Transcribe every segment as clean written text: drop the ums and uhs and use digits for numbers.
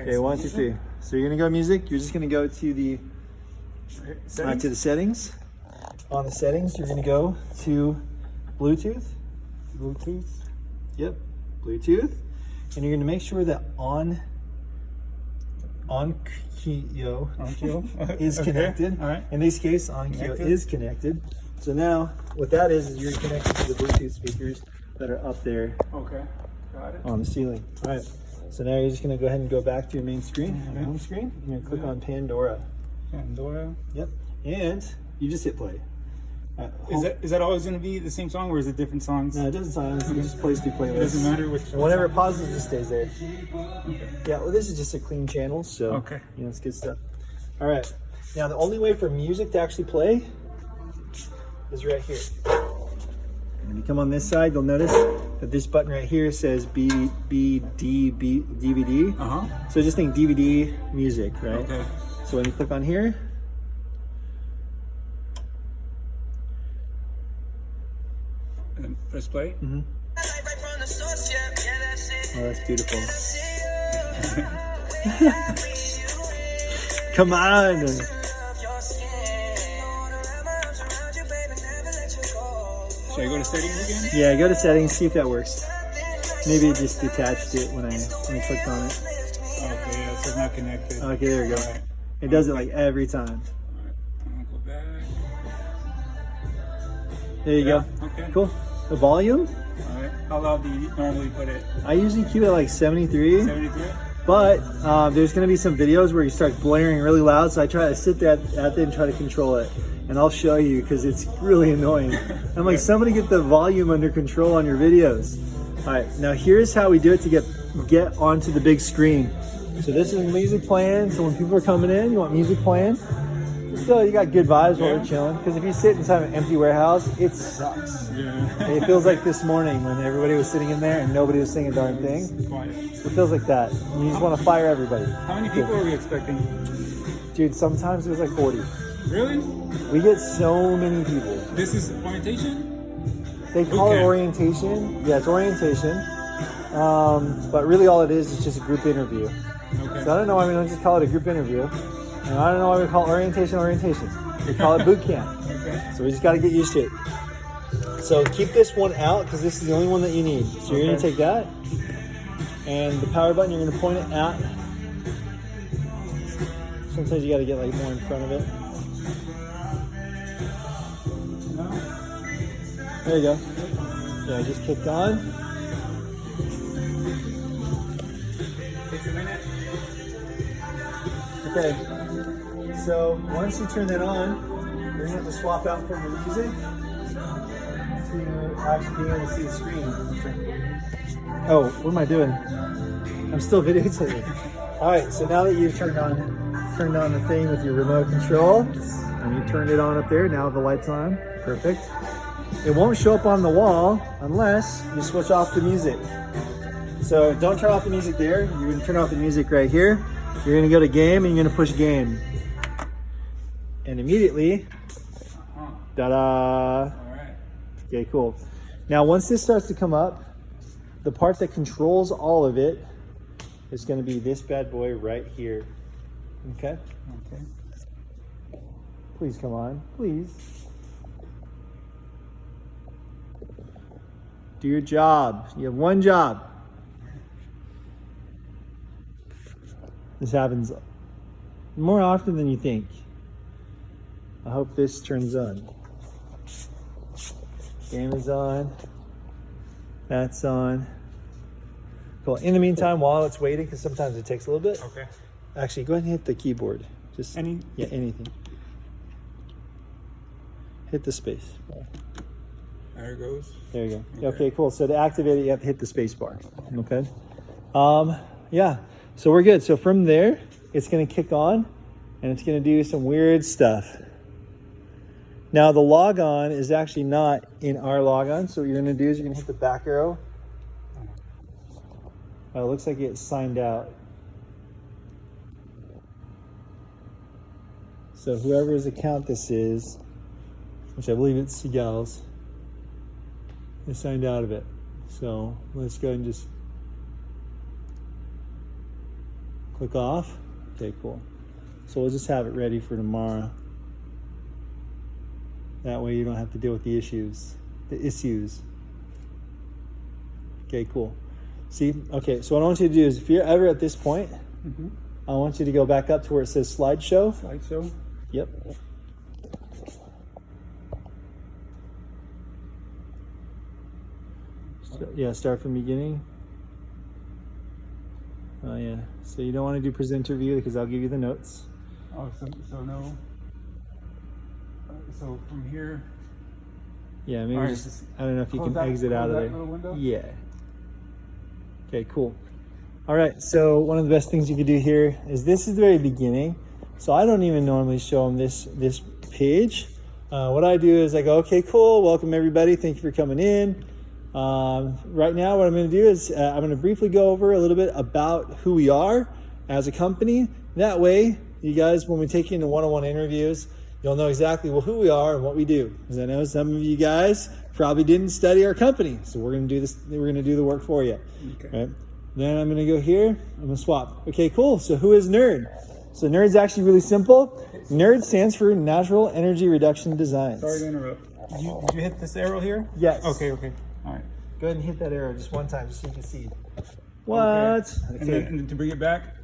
Okay, 1, 2, 3. So you're gonna go music. You're just gonna go to the settings. On the settings, you're gonna go to Bluetooth. Bluetooth. Yep, Bluetooth, and you're gonna make sure that on Kyo is connected. All right. In this case, on Kyo is connected. So now, what that is you're connected to the Bluetooth speakers that are up there. Okay. Got it. On the ceiling. All right. So now you're just gonna go ahead and go back to your main screen, your home screen. You're gonna click on Pandora. Pandora. Yep. And you just hit play. Is that always going to be the same song, or is it different songs? No, it doesn't sound. It just plays through playlists. It doesn't matter which. And whenever it pauses, it just stays there. Okay. Yeah. Well, this is just a clean channel, so it's good stuff. All right. Now the only way for music to actually play is right here. When you come on this side, you'll notice that this button right here says DVD. So just think DVD music, right? Okay. So when you click on here. And press play. Oh, that's beautiful. Come on. Should I go to settings again? Yeah, go to settings, see if that works. Maybe it just detached it when I clicked on it. Okay, yeah, so it's not connected. Okay, there we go. Right. It does it like every time. Alright, I'm gonna go back. There you go. Okay. Cool. The volume? Alright. How loud do you normally put it? I usually keep it like 73. 73? But there's going to be some videos where you start blaring really loud, so I try to sit there at the end and try to control it. And I'll show you because it's really annoying. I'm like, somebody get the volume under control on your videos. All right, now here's how we do it to get onto the big screen. So this is music playing. So when people are coming in, you want music playing. Still, you got good vibes while we're chilling. Because if you sit inside an empty warehouse, it sucks. Yeah. It feels like this morning when everybody was sitting in there and nobody was saying a darn thing. Quiet. It feels like that. You just want to fire everybody. How many people are we expecting? Dude, sometimes there's like 40. Really? We get so many people. This is orientation? They call it orientation. Yeah, it's orientation. But really all it is just a group interview. Okay. So I don't know why we don't just call it a group interview. And I don't know why we call orientation. We call it boot camp. Okay. So we just got to get used to it. So keep this one out because this is the only one that you need. So you're going to take that and the power button, you're going to point it at. Sometimes you got to get like more in front of it. There you go. Yeah, just kicked on. Takes a minute. Okay. So once you turn that on, you're gonna have to swap out from the music to actually being able to see the screen. Oh, what am I doing? I'm still videotaping. All right, so now that you've turned on the thing with your remote control, and you turned it on up there, now the light's on. Perfect. It won't show up on the wall unless you switch off the music. So don't turn off the music there. You're gonna turn off the music right here. You're gonna go to game and you're gonna push game. And immediately, ta-da! All right. Okay, cool. Now, once this starts to come up, the part that controls all of it is going to be this bad boy right here. Okay? Okay. Please come on. Please. Do your job. You have one job. This happens more often than you think. I hope this turns on. Game is on. That's on. Cool. In the meantime, while it's waiting, because sometimes it takes a little bit. Okay. Actually, go ahead and hit the keyboard. Just yeah, anything. Hit the space. There it goes. There you go. Okay, cool. So to activate it, you have to hit the space bar. Okay. Yeah. So we're good. So from there, it's going to kick on, and it's going to do some weird stuff. Now the logon is actually not in our logon. So what you're going to do is you're going to hit the back arrow. Oh, it looks like it's signed out. So whoever's account this is, which I believe it's Seagal's, is signed out of it. So let's go and just Click off. Okay, cool. So we'll just have it ready for tomorrow. That way you don't have to deal with the issues. Okay, cool. See, okay, so what I want you to do is if you're ever at this point, I want you to go back up to where it says slideshow. Slideshow? Yep. Yeah, start from beginning. Oh yeah, so you don't want to do presenter view because I'll give you the notes. Oh, so no. So from here. Yeah, maybe All right, just, I don't know if you close can that- exit out of close that there. little window? Yeah. Okay, cool. All right, so one of the best things you could do here is this is the very beginning. So I don't even normally show them this page. What I do is I go, okay, cool, welcome everybody, thank you for coming in. Right now what I'm going to do is I'm going to briefly go over a little bit about who we are as a company. That way, you guys, when we take you into one-on-one interviews, you'll know exactly who we are and what we do. Because I know some of you guys probably didn't study our company, so we're going to do this. We're going to do the work for you. Okay. Right? Then I'm going to go here. I'm going to swap. Okay, cool. So who is NERD? So NERD's actually really simple. NERD stands for Natural Energy Reduction Designs. Sorry to interrupt. Did you hit this arrow here? Yes. Okay. All right. Go ahead and hit that arrow just one time so you can see. What? Okay. Okay. And then to bring it back.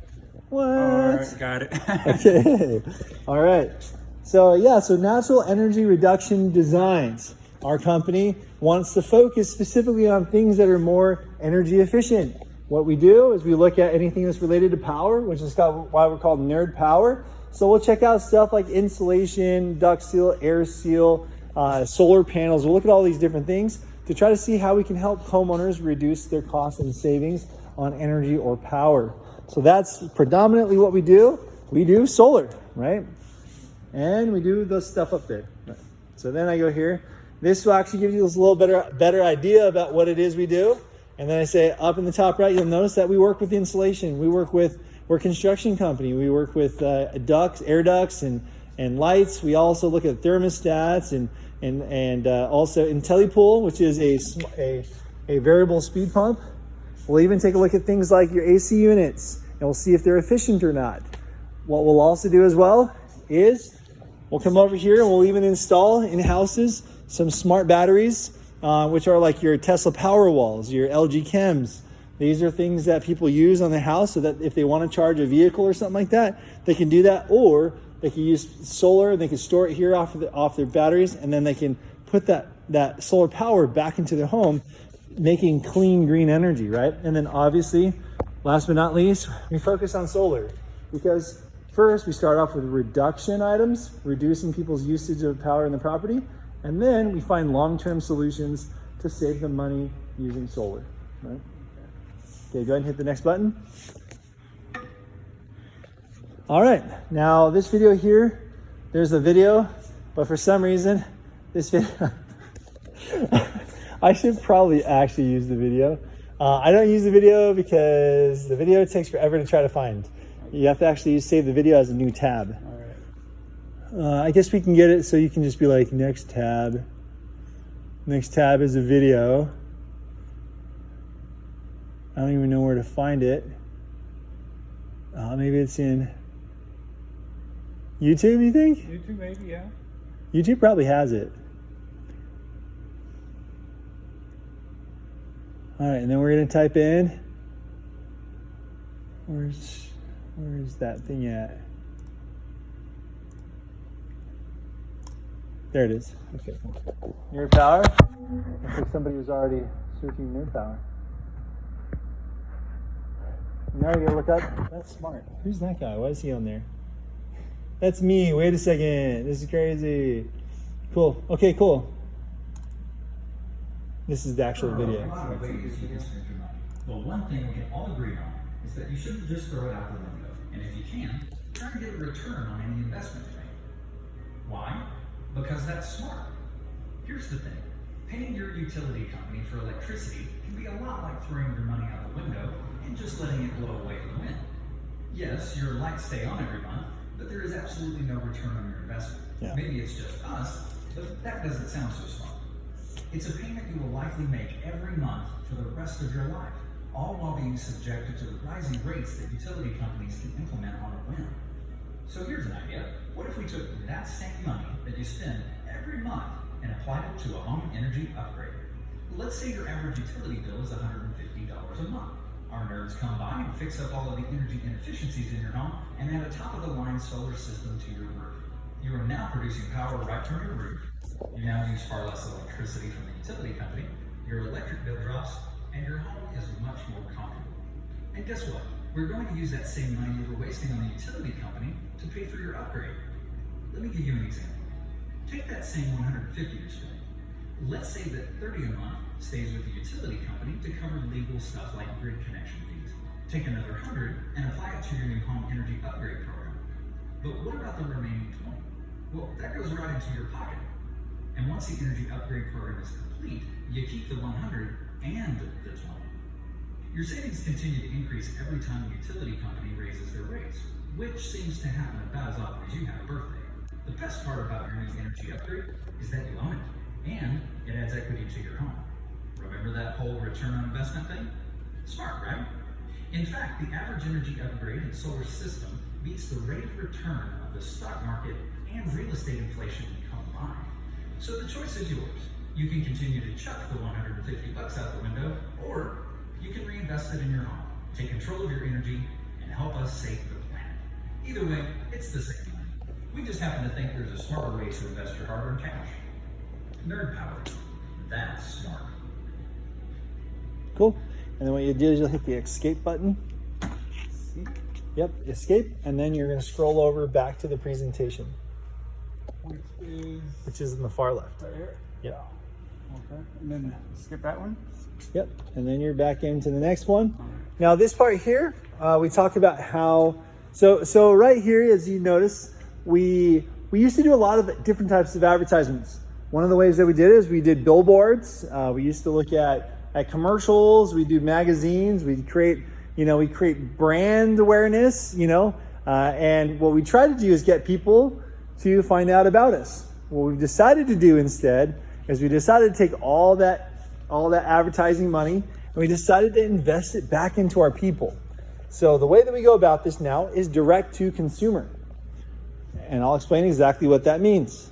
What? All right, got it. Okay. All right. So yeah, so Natural Energy Reduction Designs. Our company wants to focus specifically on things that are more energy efficient. What we do is we look at anything that's related to power, which is why we're called Nerd Power. So we'll check out stuff like insulation, duct seal, air seal, solar panels. We'll look at all these different things to try to see how we can help homeowners reduce their costs and savings on energy or power. So that's predominantly what we do. We do solar, right? And we do those stuff up there. So then I go here. This will actually give you a little better idea about what it is we do. And then I say up in the top right, you'll notice that we work with insulation. We're a construction company. We work with ducts, air ducts, and lights. We also look at thermostats and also IntelliPool, which is a variable speed pump. We'll even take a look at things like your AC units, and we'll see if they're efficient or not. What we'll also do as well is we'll come over here and we'll even install in houses some smart batteries, which are like your Tesla Powerwalls, your LG Chems. These are things that people use on the house so that if they want to charge a vehicle or something like that, they can do that, or they can use solar. They can store it here off their batteries, and then they can put that solar power back into their home, making clean green energy, right? And then obviously, last but not least, we focus on solar because first we start off with reduction items, reducing people's usage of power in the property, and then we find long-term solutions to save them money using solar, right? Okay, go ahead and hit the next button. All right, now this video here, there's a video, but for some reason, this video, I should probably actually use the video. I don't use the video because the video takes forever to try to find. You have to actually save the video as a new tab. All right. I guess we can get it so you can just be like, next tab. Next tab is a video. I don't even know where to find it. Maybe it's in YouTube, you think? YouTube, maybe, yeah. YouTube probably has it. All right, and then we're gonna type in, where's that thing at? There it is. Okay, cool. Nerd Power. Looks like somebody was already searching Nerd Power. Now you gotta look up. That's smart. Who's that guy? Why is he on there? That's me. Wait a second. This is crazy. Cool. Okay, cool. This is the actual video. Well, one thing we can all agree on is that you shouldn't just throw it out the window. And if you can, try to get a return on any investment you make. Why? Because that's smart. Here's the thing. Paying your utility company for electricity can be a lot like throwing your money out the window and just letting it blow away in the wind. Yes, your lights stay on every month, but there is absolutely no return on your investment. Yeah. Maybe it's just us, but that doesn't sound so smart. It's a payment you will likely make every month for the rest of your life. all while being subjected to the rising rates that utility companies can implement on a whim. So here's an idea. What if we took that same money that you spend every month and applied it to a home energy upgrade? Let's say your average utility bill is $150 a month. Our nerds come by and fix up all of the energy inefficiencies in your home and add a top-of-the-line solar system to your roof. You are now producing power right from your roof. You now use far less electricity from the utility company. Your electric bill drops, and your home is much more comfortable. And guess what? We're going to use that same money you were wasting on the utility company to pay for your upgrade. Let me give you an example. Take that same $150 you're spending. Let's say that $30 a month stays with the utility company to cover legal stuff like grid connection fees. Take another $100 and apply it to your new home energy upgrade program. But what about the remaining $20? Well, that goes right into your pocket. And once the energy upgrade program is complete, you keep the $100 and the $20. Your savings continue to increase every time the utility company raises their rates, which seems to happen about as often as you have a birthday. The best part about your new energy upgrade is that you own it, and it adds equity to your home. Remember that whole return on investment thing? Smart, right? In fact, the average energy upgrade and solar system beats the rate of return of the stock market and real estate inflation combined. So the choice is yours. You can continue to chuck the $150 out the window, or you can reinvest it in your home, take control of your energy, and help us save the planet. Either way, it's the same money. We just happen to think there's a smarter way to invest your hard-earned cash. Nerd power. That's smart. Cool. And then what you do is you'll hit the escape button. Yep, escape, and then you're going to scroll over back to the presentation, which is in the far left. Right here? Yep. Okay. And then skip that one? Yep, and then you're back into the next one. Now this part here, we talked about how, so right here, as you notice, we used to do a lot of different types of advertisements. One of the ways that we did is we did billboards. We used to look at commercials. We do magazines. We create brand awareness. And what we try to do is get people to find out about us. What we've decided to do instead is we decided to take all that advertising money and we decided to invest it back into our people. So the way that we go about this now is direct to consumer. And I'll explain exactly what that means.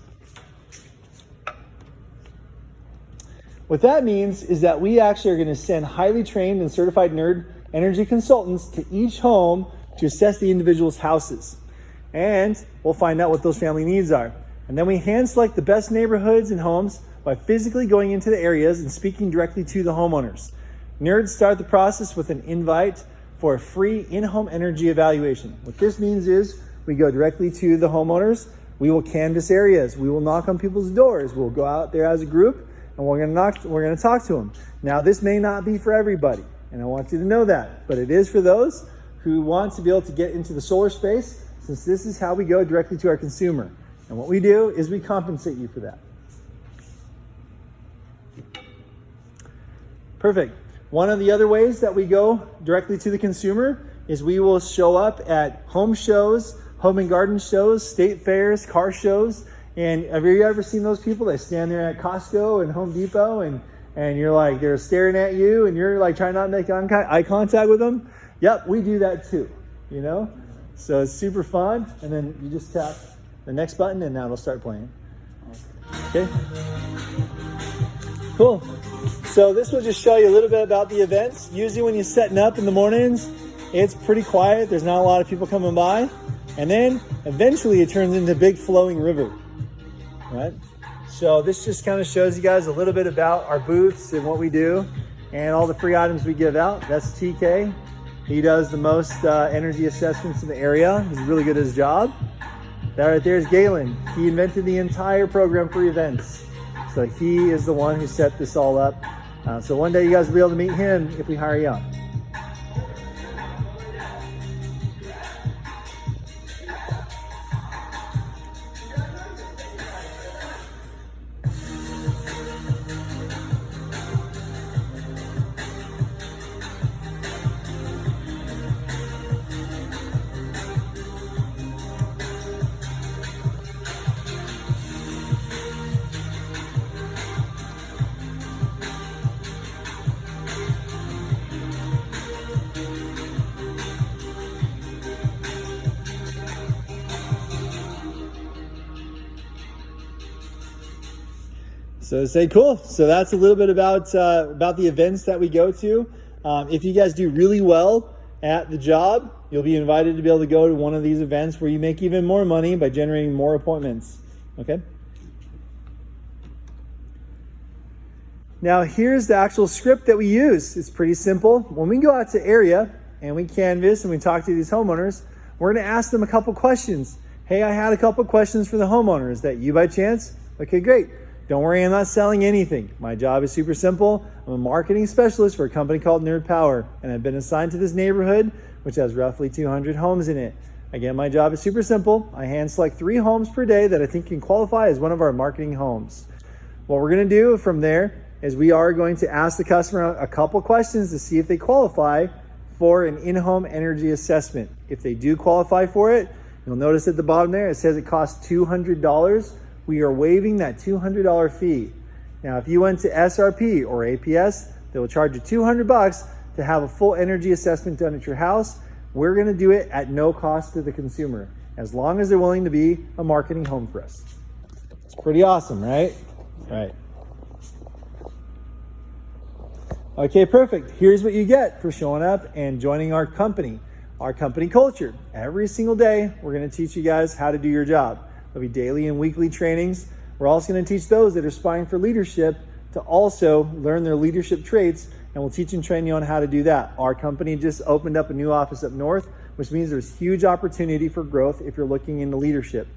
What that means is that we actually are going to send highly trained and certified nerd energy consultants to each home to assess the individual's houses. And we'll find out what those family needs are. And then we hand select the best neighborhoods and homes by physically going into the areas and speaking directly to the homeowners. Nerds start the process with an invite for a free in-home energy evaluation. What this means is we go directly to the homeowners. We will canvass areas. We will knock on people's doors. We'll go out there as a group and we're going to talk to them. Now, this may not be for everybody, and I want you to know that, but it is for those who want to be able to get into the solar space, since this is how we go directly to our consumer. And what we do is we compensate you for that. Perfect. One of the other ways that we go directly to the consumer is we will show up at home shows, home and garden shows, state fairs, car shows. And have you ever seen those people that stand there at Costco and Home Depot and you're like, they're staring at you and you're like trying not to make eye contact with them? Yep, we do that too, So it's super fun. And then you just tap the next button and now it'll start playing. Okay. Cool. So this will just show you a little bit about the events. Usually when you're setting up in the mornings, it's pretty quiet. There's not a lot of people coming by. And then eventually it turns into a big flowing river, right? So this just kind of shows you guys a little bit about our booths and what we do and all the free items we give out. That's TK. He does the most energy assessments in the area. He's really good at his job. That right there is Galen. He invented the entire program for events. So he is the one who set this all up. So one day you guys will be able to meet him if we hire you on. So say cool. So that's a little bit about the events that we go to. If you guys do really well at the job, you'll be invited to be able to go to one of these events where you make even more money by generating more appointments. Okay. Now here's the actual script that we use. It's pretty simple. When we go out to area and we canvas and we talk to these homeowners, we're going to ask them a couple questions. Hey, I had a couple questions for the homeowners. Is that you by chance? Okay, great. Don't worry, I'm not selling anything. My job is super simple. I'm a marketing specialist for a company called Nerd Power, and I've been assigned to this neighborhood, which has roughly 200 homes in it. Again, my job is super simple. I hand select 3 homes per day that I think can qualify as one of our marketing homes. What we're going to do from there is we are going to ask the customer a couple questions to see if they qualify for an in-home energy assessment. If they do qualify for it, you'll notice at the bottom there, it says it costs $200. We are waiving that $200 fee. Now, if you went to SRP or APS, they will charge you $200 to have a full energy assessment done at your house. We're going to do it at no cost to the consumer, as long as they're willing to be a marketing home for us. It's pretty awesome, right? Right. Okay, perfect. Here's what you get for showing up and joining our company culture. Every single day, we're going to teach you guys how to do your job. There'll be daily and weekly trainings. We're also going to teach those that are aspiring for leadership to also learn their leadership traits, and we'll teach and train you on how to do that. Our company just opened up a new office up north, which means there's huge opportunity for growth if you're looking into leadership.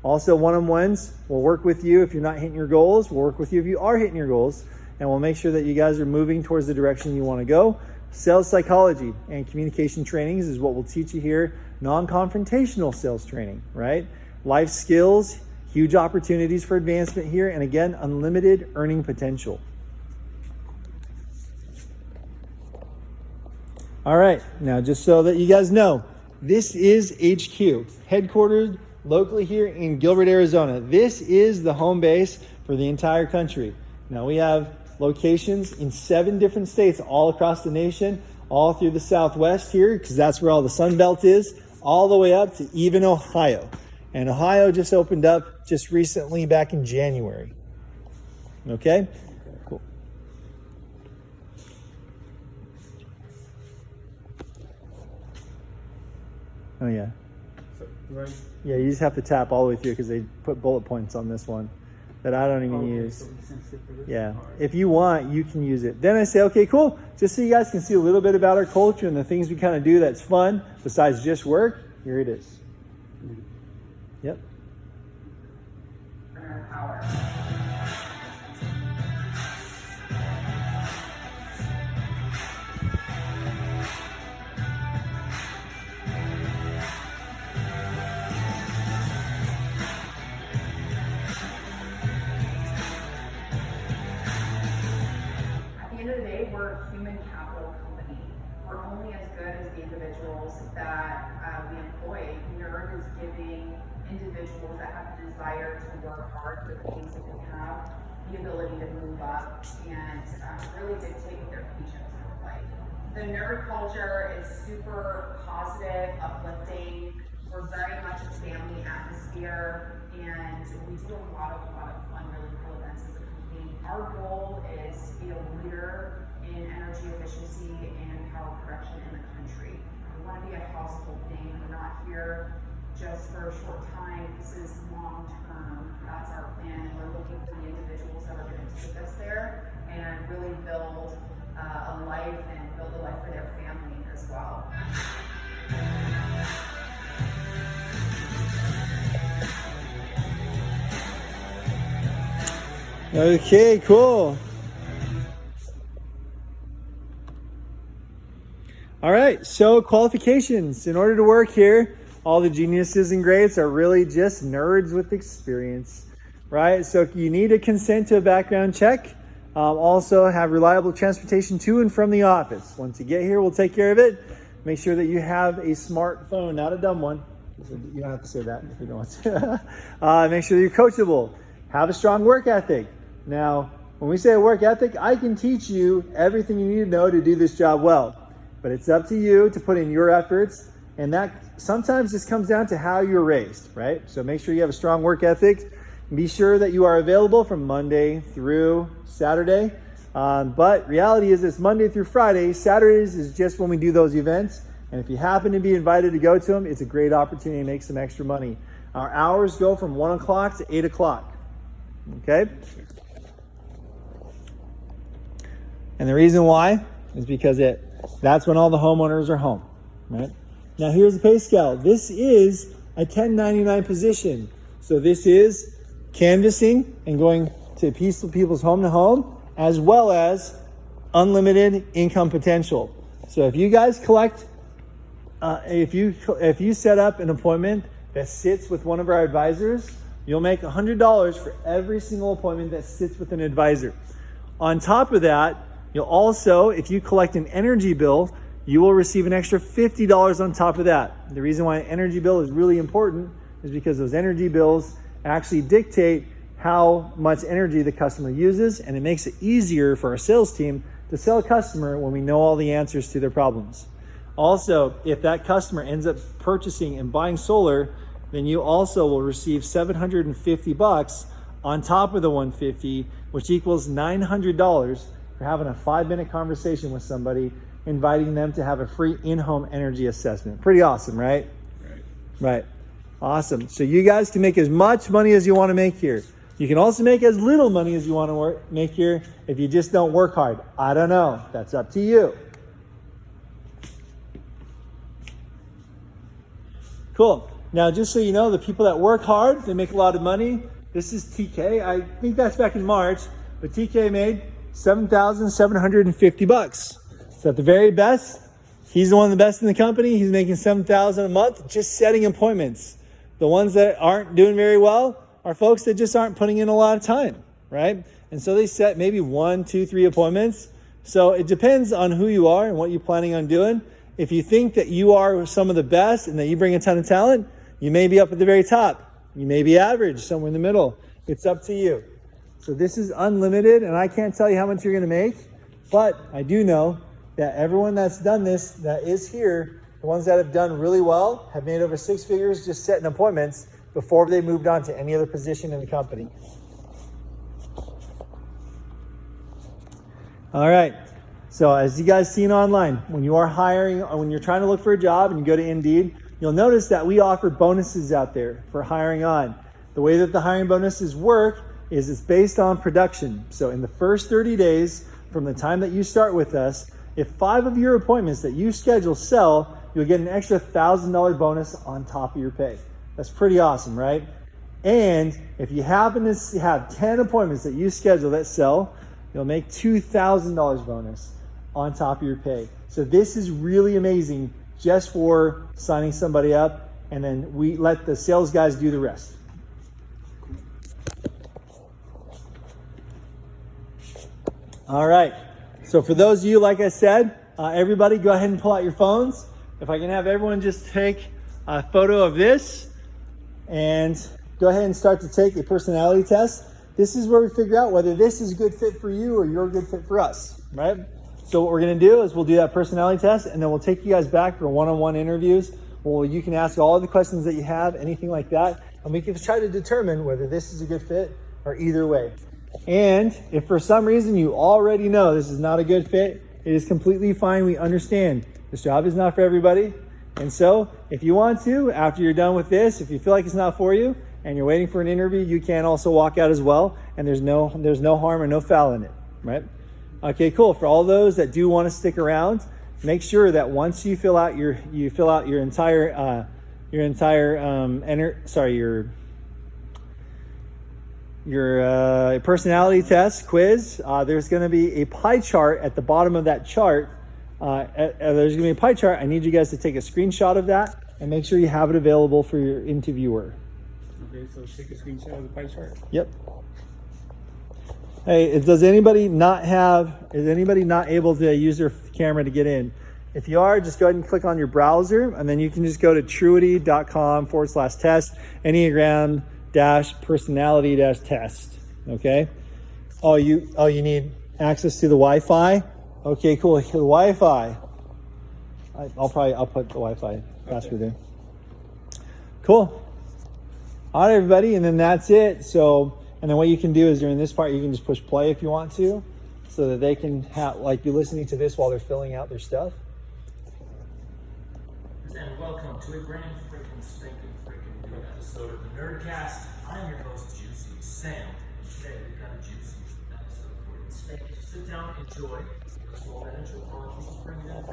Also, one-on-ones, we'll work with you if you're not hitting your goals. We'll work with you if you are hitting your goals, and we'll make sure that you guys are moving towards the direction you want to go. Sales psychology and communication trainings is what we'll teach you here. Non-confrontational sales training, right? Life skills, huge opportunities for advancement here, and again, unlimited earning potential. All right, now just so that you guys know, this is HQ, headquartered locally here in Gilbert, Arizona. This is the home base for the entire country. Now we have locations in 7 different states all across the nation, all through the Southwest here, because that's where all the Sun Belt is, all the way up to even Ohio. And Ohio just opened up just recently back in January. Okay? Cool. Oh, yeah. So, right. Yeah, you just have to tap all the way through because they put bullet points on this one that I don't even use. So we sense it for this? Yeah, if you want, you can use it. Then I say, okay, cool. Just so you guys can see a little bit about our culture and the things we kind of do that's fun besides just work, here it is. Yep. Power. At the end of the day, we're a human capital company. We're only as good as the individuals that we employ. Nerd is giving individuals that have the desire to work hard for the things that they have, the ability to move up and really dictate what their paychecks look like. The nerd culture is super positive, uplifting. We're very much a family atmosphere, and we do a lot of fun, really cool events as a company. Our goal is to be a leader in energy efficiency and power production in the country. We want to be a household name. We're not here just for a short time. This is long term. That's our plan, and we're looking for the individuals that are going to take us there and really build a life and build a life for their family as well. Okay, cool. All right, so qualifications. In order to work here, all the geniuses and greats are really just nerds with experience, right? So you need to consent to a background check. Also have reliable transportation to and from the office. Once you get here, we'll take care of it. Make sure that you have a smartphone, not a dumb one. You don't have to say that if you don't want to. Make sure you're coachable. Have a strong work ethic. Now, when we say a work ethic, I can teach you everything you need to know to do this job well. But it's up to you to put in your efforts, and that sometimes just comes down to how you're raised, right? So make sure you have a strong work ethic. Be sure that you are available from Monday through Saturday. But reality is it's Monday through Friday. Saturdays is just when we do those events. And if you happen to be invited to go to them, it's a great opportunity to make some extra money. Our hours go from 1 o'clock to 8 o'clock. Okay? And the reason why is because that's when all the homeowners are home, right? Now here's the pay scale. This is a 1099 position. So this is canvassing and going to people's home to home, as well as unlimited income potential. So if you guys collect, if you set up an appointment that sits with one of our advisors, you'll make $100 for every single appointment that sits with an advisor. On top of that, you'll also, if you collect an energy bill, you will receive an extra $50 on top of that. The reason why an energy bill is really important is because those energy bills actually dictate how much energy the customer uses, and it makes it easier for our sales team to sell a customer when we know all the answers to their problems. Also, if that customer ends up purchasing and buying solar, then you also will receive $750 on top of the $150, which equals $900 for having a 5-minute conversation with somebody, inviting them to have a free in-home energy assessment. Pretty awesome, right? Right. Awesome. So you guys can make as much money as you want to make here. You can also make as little money as you want to make here if you just don't work hard. I don't know. That's up to you. Cool. Now, just so you know, the people that work hard, they make a lot of money. This is TK. I think that's back in March, but TK made $7,750. So at the very best, he's the one of the best in the company. He's making $7,000 a month just setting appointments. The ones that aren't doing very well are folks that just aren't putting in a lot of time, right? And so they set maybe 1, 2, 3 appointments. So it depends on who you are and what you're planning on doing. If you think that you are some of the best and that you bring a ton of talent, you may be up at the very top. You may be average, somewhere in the middle. It's up to you. So this is unlimited, and I can't tell you how much you're going to make, but I do know that everyone that's done this, that is here, the ones that have done really well, have made over 6 figures just setting appointments before they moved on to any other position in the company. All right. So as you guys seen online, when you are hiring, or when you're trying to look for a job and you go to Indeed, you'll notice that we offer bonuses out there for hiring on. The way that the hiring bonuses work is it's based on production. So in the first 30 days from the time that you start with us, if 5 of your appointments that you schedule sell, you'll get an extra $1,000 bonus on top of your pay. That's pretty awesome, right? And if you happen to have 10 appointments that you schedule that sell, you'll make $2,000 bonus on top of your pay. So this is really amazing just for signing somebody up, and then we let the sales guys do the rest. All right. So for those of you, like I said, everybody go ahead and pull out your phones. If I can have everyone just take a photo of this and go ahead and start to take a personality test. This is where we figure out whether this is a good fit for you or you're a good fit for us, right? So what we're going to do is we'll do that personality test, and then we'll take you guys back for one-on-one interviews. Well, you can ask all the questions that you have, anything like that, and we can try to determine whether this is a good fit or either way. And if for some reason you already know this is not a good fit, it is completely fine. We understand this job is not for everybody. And so if you want to, after you're done with this, if you feel like it's not for you and you're waiting for an interview, you can also walk out as well. And there's no harm or no foul in it, right? Okay, cool. For all those that do want to stick around, make sure that once you fill out your entire personality test quiz, there's going to be a pie chart at the bottom of that chart. There's going to be a pie chart. I need you guys to take a screenshot of that and make sure you have it available for your interviewer. Okay, so take a screenshot of the pie chart. Yep. Hey, is anybody not able to use their camera to get in? If you are, just go ahead and click on your browser, and then you can just go to truity.com/test, Enneagram-personality-test. Okay. Oh, you need access to the Wi-Fi. Okay, cool. The Wi-Fi. I'll put the Wi-Fi password in. Cool. All right, everybody, and then that's it. So, and then what you can do is during this part, you can just push play if you want to, so that they can have like be listening to this while they're filling out their stuff. And welcome to a brand freaking stinking freaking new episode of the Nerdcast. I'm your host, Juicy Sam. Today we've got a juicy episode for you. Spanky, so sit down, enjoy. Let's roll that intro on. You can bring it in.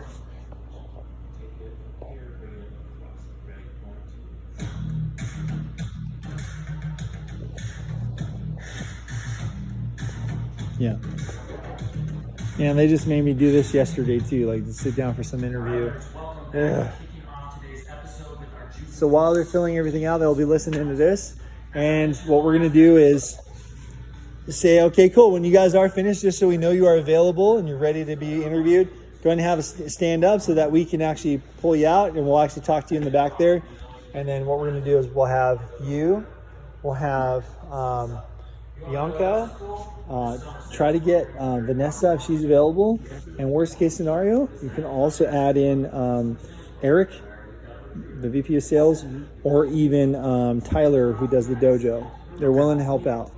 Take it from here, bring it across. Ready? 1, 2. Yeah. Yeah, they just made me do this yesterday too, like to sit down for some interview. Welcome Yeah. back. Kicking off today's episode with our juicy. So while they're filling everything out, they'll be listening to this. And what we're going to do is say, okay, cool. When you guys are finished, just so we know you are available and you're ready to be interviewed, go ahead and have a stand up so that we can actually pull you out and we'll actually talk to you in the back there. And then what we're going to do is we'll have you, we'll have Bianca, try to get Vanessa if she's available. And worst case scenario, you can also add in Eric, the VP of sales, or even Tyler, who does the dojo. They're willing to help out.